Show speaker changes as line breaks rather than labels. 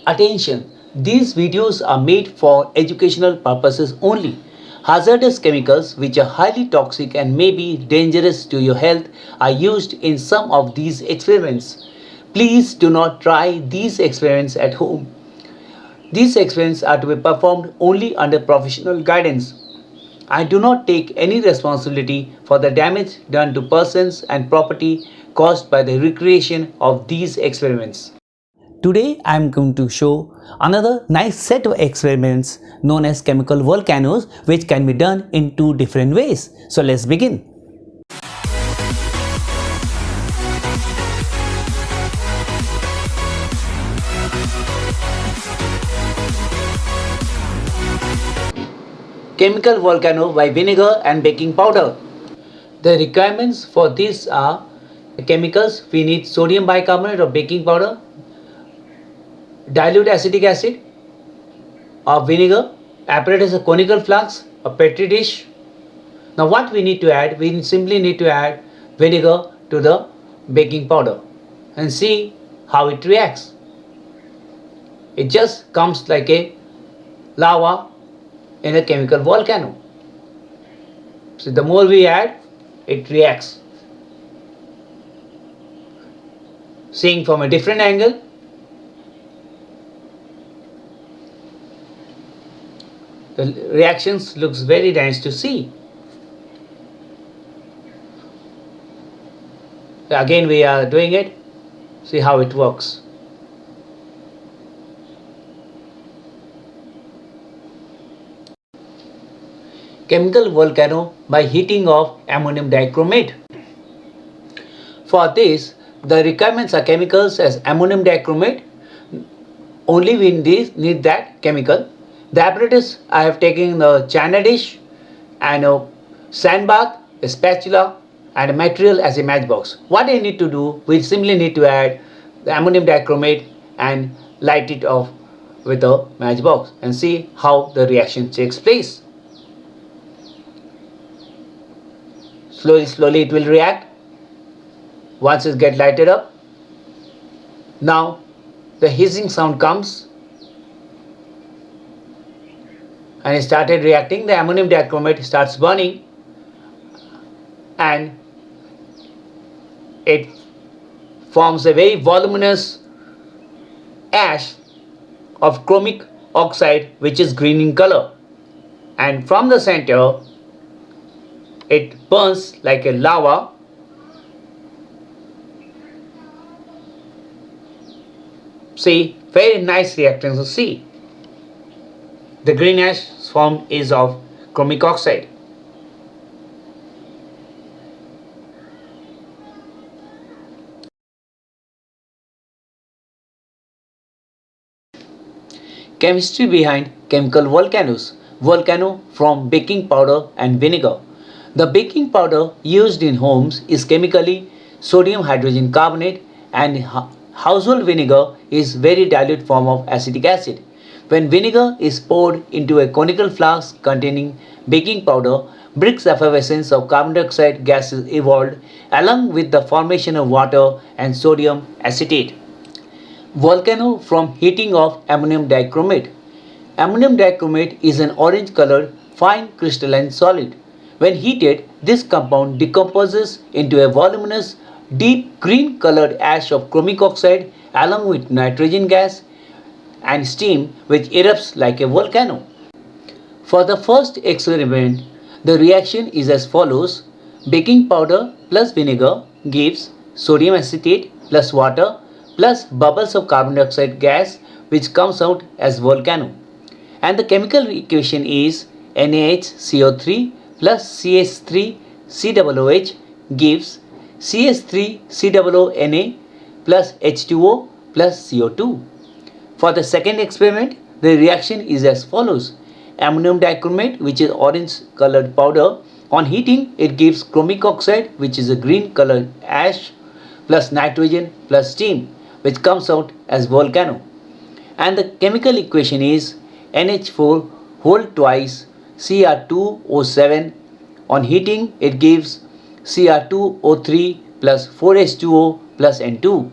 Attention! These videos are made for educational purposes only. Hazardous chemicals, which are highly toxic and may be dangerous to your health, are used in some of these experiments. Please do not try these experiments at home. These experiments are to be performed only under professional guidance. I do not take any responsibility for the damage done to persons and property caused by the recreation of these experiments. Today I am going to show another nice set of experiments known as chemical volcanoes, which can be done in two different ways. So let's begin. Chemical volcano by vinegar and baking powder. The requirements for this are chemicals. We need sodium bicarbonate or baking powder, dilute acetic acid or vinegar, apparatus, a conical flask, a petri dish. Now what we need to add? We simply need to add vinegar to the baking powder and see how it reacts. It just comes like a lava in a chemical volcano. So the more we add, it reacts. Seeing from a different angle, the reactions looks very nice to see. Again we are doing it. See how it works. Chemical volcano by heating of ammonium dichromate. For this, the requirements are chemicals as ammonium dichromate. Only we need that chemical. The apparatus, I have taken the china dish and a sand bath, a spatula and a material as a matchbox. What I need to do, we simply need to add the ammonium dichromate and light it off with a matchbox and see how the reaction takes place. Slowly it will react once it gets lighted up. Now the hissing sound comes and it started reacting. The ammonium dichromate starts burning and it forms a very voluminous ash of chromic oxide, which is green in color, and from the center it burns like a lava. See, very nice reactants to see. The green ash formed is of chromic oxide. Chemistry behind chemical volcanoes. Volcano from baking powder and vinegar. The baking powder used in homes is chemically sodium hydrogen carbonate, and household vinegar is very dilute form of acetic acid. When vinegar is poured into a conical flask containing baking powder, Briggs effervescence of carbon dioxide gas is evolved along with the formation of water and sodium acetate. Volcano from heating of ammonium dichromate. Ammonium dichromate is an orange colored fine crystalline solid. When heated, this compound decomposes into a voluminous deep green colored ash of chromic oxide along with nitrogen gas and steam, which erupts like a volcano. For the first experiment, the reaction is as follows. Baking powder plus vinegar gives sodium acetate plus water plus bubbles of carbon dioxide gas, which comes out as volcano. And the chemical equation is NaHCO3 plus CH3COOH gives CH3COONA plus H2O plus CO2. For the second experiment, the reaction is as follows. Ammonium dichromate, which is orange colored powder, on heating it gives chromic oxide, which is a green colored ash, plus nitrogen plus steam, which comes out as volcano. And the chemical equation is NH4 whole twice Cr2O7. On heating it gives Cr2O3 plus 4H2O plus N2.